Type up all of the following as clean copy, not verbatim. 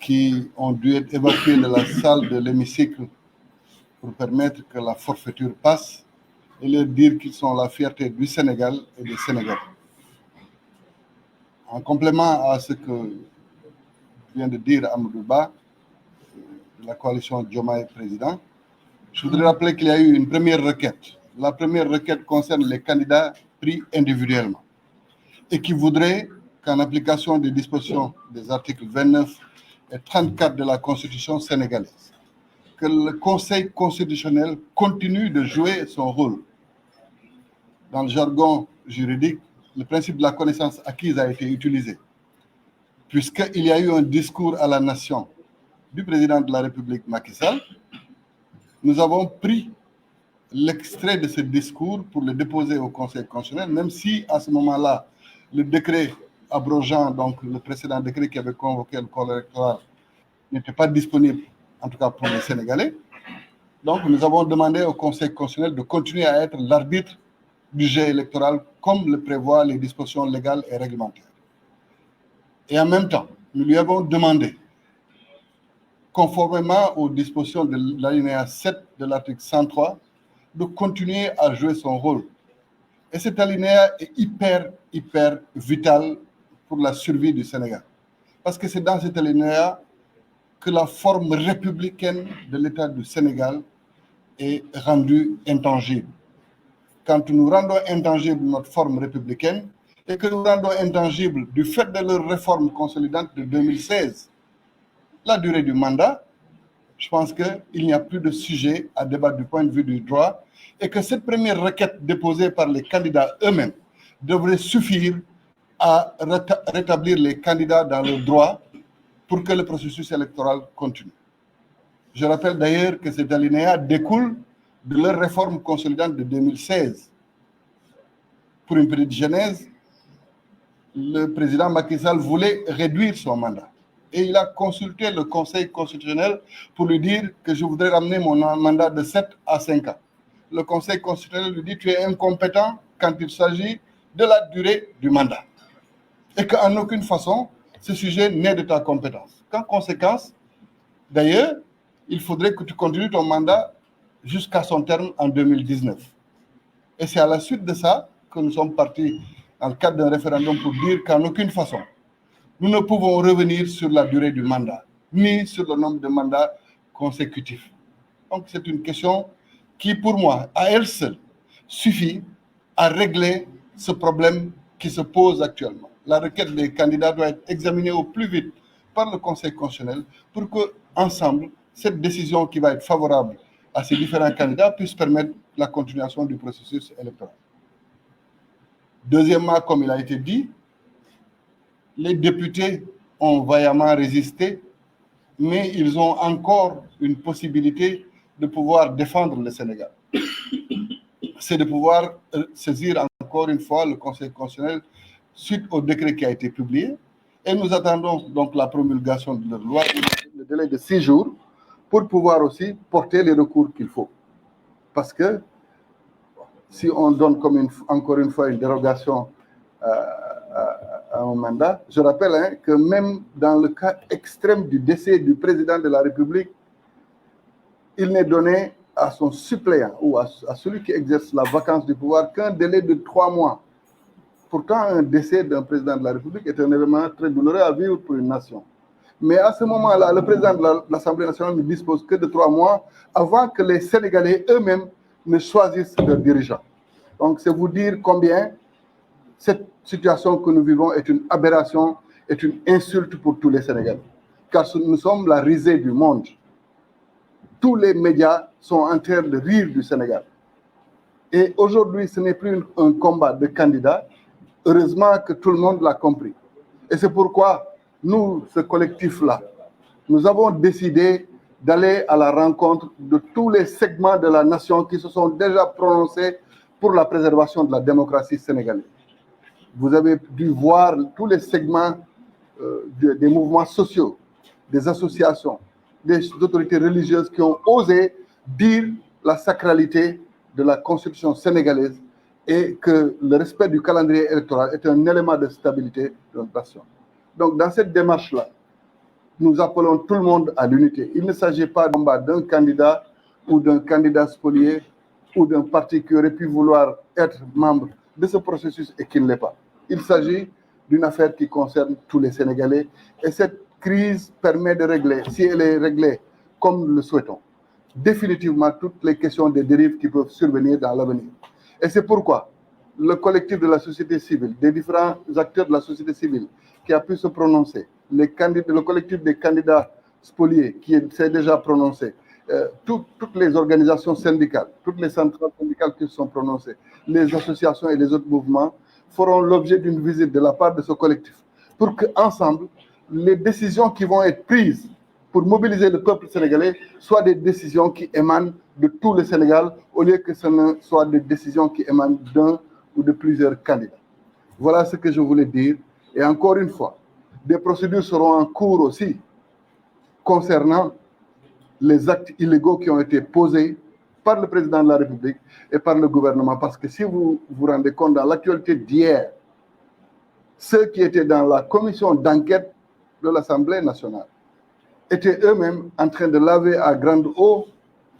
qui ont dû être évacués de la salle de l'hémicycle pour permettre que la forfaiture passe et leur dire qu'ils sont la fierté du Sénégal et des Sénégalais. En complément à ce que vient de dire Amadou Ba, de la coalition Diomaye Président, je voudrais rappeler qu'il y a eu une première requête. La première requête concerne les candidats pris individuellement et qui voudrait qu'en application des dispositions des articles 29 et 34 de la Constitution sénégalaise, que le Conseil constitutionnel continue de jouer son rôle. Dans le jargon juridique, le principe de la connaissance acquise a été utilisé, puisqu'il y a eu un discours à la nation du président de la République Macky Sall. Nous avons pris l'extrait de ce discours pour le déposer au Conseil constitutionnel, même si à ce moment-là, le décret abrogeant, donc le précédent décret qui avait convoqué le corps électoral, n'était pas disponible, en tout cas pour les Sénégalais. Donc nous avons demandé au Conseil constitutionnel de continuer à être l'arbitre du jeu électoral comme le prévoient les dispositions légales et réglementaires. Et en même temps, nous lui avons demandé, conformément aux dispositions de l'alinéa 7 de l'article 103, de continuer à jouer son rôle. Et cet alinéa est hyper vital pour la survie du Sénégal. Parce que c'est dans cet alinéa que la forme républicaine de l'État du Sénégal est rendue intangible. Quand nous rendons intangible notre forme républicaine et que nous rendons intangible du fait de leur réforme consolidante de 2016, la durée du mandat, je pense qu'il n'y a plus de sujet à débattre du point de vue du droit et que cette première requête déposée par les candidats eux-mêmes devrait suffire à rétablir les candidats dans leurs droits pour que le processus électoral continue. Je rappelle d'ailleurs que cet alinéa découle de leur réforme consolidante de 2016. Pour une petite genèse, le président Macky Sall voulait réduire son mandat. Et il a consulté le Conseil constitutionnel pour lui dire que je voudrais ramener mon mandat de 7 à 5 ans. Le Conseil constitutionnel lui dit tu es incompétent quand il s'agit de la durée du mandat. Et qu'en aucune façon, ce sujet n'est de ta compétence. Qu'en conséquence, d'ailleurs, il faudrait que tu continues ton mandat jusqu'à son terme en 2019. Et c'est à la suite de ça que nous sommes partis dans le cadre d'un référendum pour dire qu'en aucune façon, nous ne pouvons revenir sur la durée du mandat, ni sur le nombre de mandats consécutifs. Donc c'est une question qui, pour moi, à elle seule, suffit à régler ce problème qui se pose actuellement. La requête des candidats doit être examinée au plus vite par le Conseil constitutionnel pour que, ensemble, cette décision qui va être favorable à ces différents candidats puisse permettre la continuation du processus électoral. Deuxièmement, comme il a été dit, les députés ont vaillamment résisté, mais ils ont encore une possibilité de pouvoir défendre le Sénégal. C'est de pouvoir saisir encore une fois le Conseil constitutionnel suite au décret qui a été publié. Et nous attendons donc la promulgation de leur loi, le délai de 6 jours, pour pouvoir aussi porter les recours qu'il faut. Parce que si on donne encore une fois une dérogation à un mandat, je rappelle que même dans le cas extrême du décès du président de la République, il n'est donné à son suppléant ou à celui qui exerce la vacance du pouvoir qu'un délai de 3 mois. Pourtant, un décès d'un président de la République est un événement très douloureux à vivre pour une nation. Mais à ce moment-là, le président de l'Assemblée nationale ne dispose que de 3 mois avant que les Sénégalais eux-mêmes ne choisissent leurs dirigeants. Donc, c'est vous dire combien cette situation que nous vivons est une aberration, est une insulte pour tous les Sénégalais. Car nous sommes la risée du monde. Tous les médias sont en train de rire du Sénégal. Et aujourd'hui, ce n'est plus un combat de candidats. Heureusement que tout le monde l'a compris. Et c'est pourquoi nous, ce collectif-là, nous avons décidé d'aller à la rencontre de tous les segments de la nation qui se sont déjà prononcés pour la préservation de la démocratie sénégalaise. Vous avez dû voir tous les segments des mouvements sociaux, des associations, des autorités religieuses qui ont osé dire la sacralité de la Constitution sénégalaise et que le respect du calendrier électoral est un élément de stabilité de notre nation. Donc, dans cette démarche-là, nous appelons tout le monde à l'unité. Il ne s'agit pas d'un candidat ou d'un candidat spolié ou d'un parti qui aurait pu vouloir être membre de ce processus et qui ne l'est pas. Il s'agit d'une affaire qui concerne tous les Sénégalais et cette crise permet de régler, si elle est réglée comme nous le souhaitons, définitivement toutes les questions de dérives qui peuvent survenir dans l'avenir. Et c'est pourquoi le collectif de la société civile, des différents acteurs de la société civile qui a pu se prononcer, le collectif des candidats spoliés qui s'est déjà prononcé, toutes les organisations syndicales, toutes les centrales syndicales qui se sont prononcées, les associations et les autres mouvements feront l'objet d'une visite de la part de ce collectif pour qu'ensemble, les décisions qui vont être prises pour mobiliser le peuple sénégalais soient des décisions qui émanent de tout le Sénégal au lieu que ce ne soient des décisions qui émanent d'un ou de plusieurs candidats. Voilà ce que je voulais dire. Et encore une fois, des procédures seront en cours aussi concernant les actes illégaux qui ont été posés par le président de la République et par le gouvernement. Parce que si vous vous rendez compte, dans l'actualité d'hier, ceux qui étaient dans la commission d'enquête de l'Assemblée nationale étaient eux-mêmes en train de laver à grande eau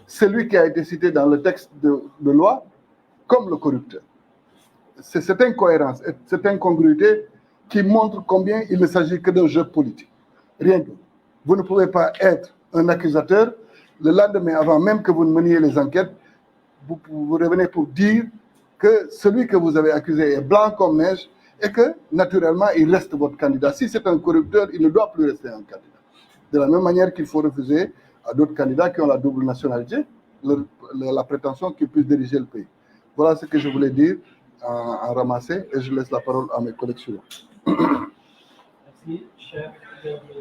celui qui a été cité dans le texte de loi comme le corrupteur. C'est cette incohérence, cette incongruité qui montre combien il ne s'agit que d'un jeu politique. Rien d'autre. Vous ne pouvez pas être un accusateur, le lendemain, avant même que vous ne meniez les enquêtes, vous revenez pour dire que celui que vous avez accusé est blanc comme neige et que, naturellement, il reste votre candidat. Si c'est un corrupteur, il ne doit plus rester un candidat. De la même manière qu'il faut refuser à d'autres candidats qui ont la double nationalité la prétention qu'ils puissent diriger le pays. Voilà ce que je voulais dire en ramasser et je laisse la parole à mes collègues suivants. Merci, cher président.